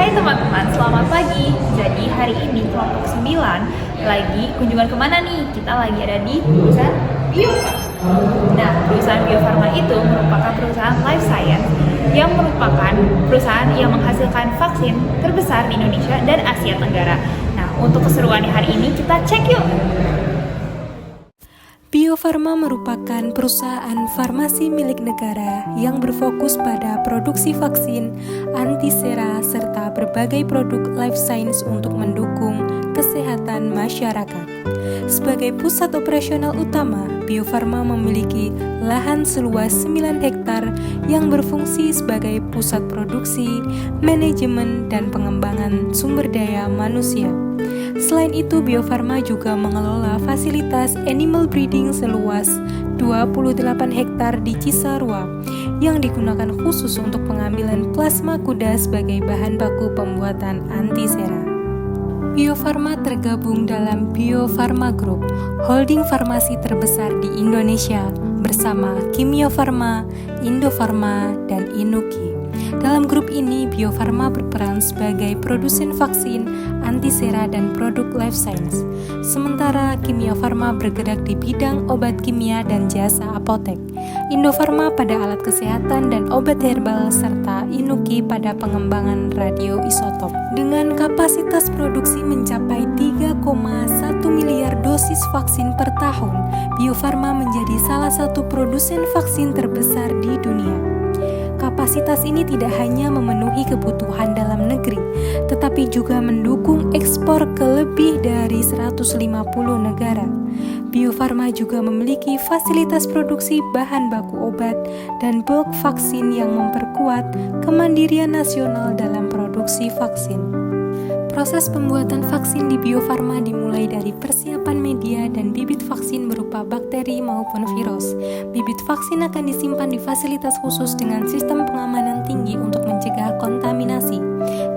Hai teman-teman, selamat pagi. Jadi hari ini kelompok 9 lagi kunjungan kemana nih? Kita lagi ada di perusahaan Bio Farma. Nah, perusahaan Bio Farma itu merupakan perusahaan life science yang merupakan perusahaan yang menghasilkan vaksin terbesar di Indonesia dan Asia Tenggara. Nah, untuk keseruan hari ini kita cek yuk. Bio Farma merupakan perusahaan farmasi milik negara yang berfokus pada produksi vaksin, antisera, serta berbagai produk life science untuk mendukung kesehatan masyarakat. Sebagai pusat operasional utama, Bio Farma memiliki lahan seluas 9 hektar yang berfungsi sebagai pusat produksi, manajemen, dan pengembangan sumber daya manusia. Selain itu, Bio Farma juga mengelola fasilitas animal breeding seluas 28 hektar di Cisarua yang digunakan khusus untuk pengambilan plasma kuda sebagai bahan baku pembuatan antisera. Bio Farma tergabung dalam Bio Farma Group, holding farmasi terbesar di Indonesia bersama Kimia Farma, Indofarma, dan Inuki. Dalam grup ini, Bio Farma berperan sebagai produsen vaksin, antisera, dan produk life science. Sementara Kimia Farma bergerak di bidang obat kimia dan jasa apotek. Indofarma pada alat kesehatan dan obat herbal, serta Inuki pada pengembangan radioisotop. Dengan kapasitas produksi mencapai 3,1 miliar dosis vaksin per tahun, Bio Farma menjadi salah satu produsen vaksin terbesar di dunia. Kapasitas ini tidak hanya memenuhi kebutuhan dalam negeri, tetapi juga mendukung ekspor ke lebih dari 150 negara. Bio Farma juga memiliki fasilitas produksi bahan baku obat dan bulk vaksin yang memperkuat kemandirian nasional dalam produksi vaksin. Proses pembuatan vaksin di Bio Farma dimulai dari persiapan media dan bibit vaksin berupa bakteri maupun virus. Bibit vaksin akan disimpan di fasilitas khusus dengan sistem pengamanan tinggi untuk mencegah kontaminasi.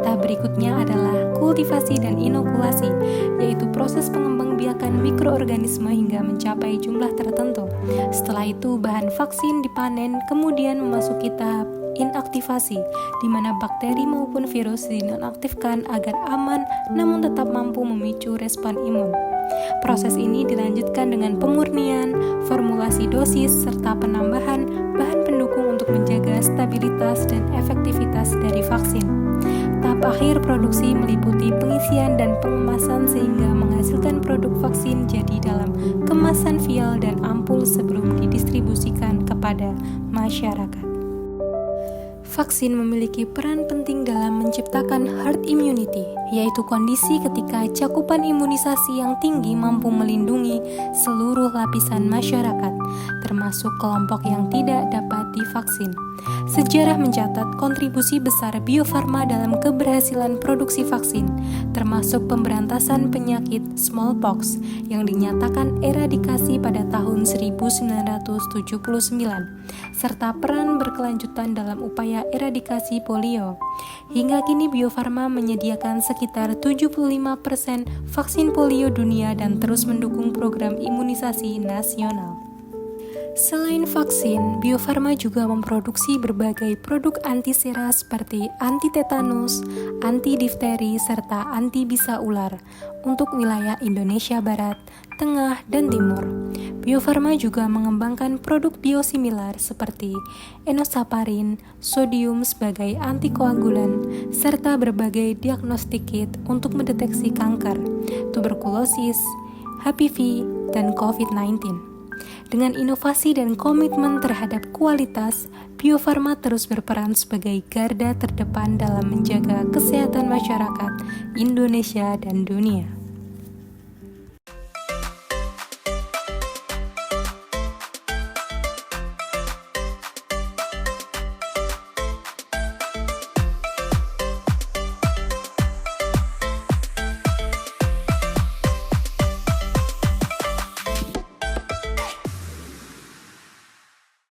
Tahap berikutnya adalah kultivasi dan inokulasi, yaitu proses pengembangbiakan mikroorganisme hingga mencapai jumlah tertentu. Setelah itu, bahan vaksin dipanen, kemudian memasuki tahap inaktivasi, di mana bakteri maupun virus dinonaktifkan agar aman namun tetap mampu memicu respon imun. Proses ini dilanjutkan dengan pemurnian, formulasi dosis, serta penambahan bahan pendukung untuk menjaga stabilitas dan efektivitas dari vaksin. Tahap akhir produksi meliputi pengisian dan pengemasan sehingga menghasilkan produk vaksin jadi dalam kemasan vial dan ampul sebelum didistribusikan kepada masyarakat. Vaksin memiliki peran penting dalam menciptakan herd immunity, yaitu kondisi ketika cakupan imunisasi yang tinggi mampu melindungi seluruh lapisan masyarakat, termasuk kelompok yang tidak dapat divaksin. Sejarah mencatat kontribusi besar Bio Farma dalam keberhasilan produksi vaksin, termasuk pemberantasan penyakit smallpox yang dinyatakan eradikasi pada tahun 1979, serta peran berkelanjutan dalam upaya eradikasi polio. Hingga kini Bio Farma menyediakan sekitar 75% vaksin polio dunia dan terus mendukung program imunisasi nasional. Selain vaksin, Bio Farma juga memproduksi berbagai produk antisera seperti anti-tetanus, anti-difteri, serta anti-bisa ular untuk wilayah Indonesia Barat, Tengah, dan Timur. Bio Farma juga mengembangkan produk biosimilar seperti enoxaparin, sodium sebagai antikoagulan, serta berbagai diagnostik kit untuk mendeteksi kanker, tuberkulosis, HPV, dan COVID-19. Dengan inovasi dan komitmen terhadap kualitas, Bio Farma terus berperan sebagai garda terdepan dalam menjaga kesehatan masyarakat Indonesia dan dunia.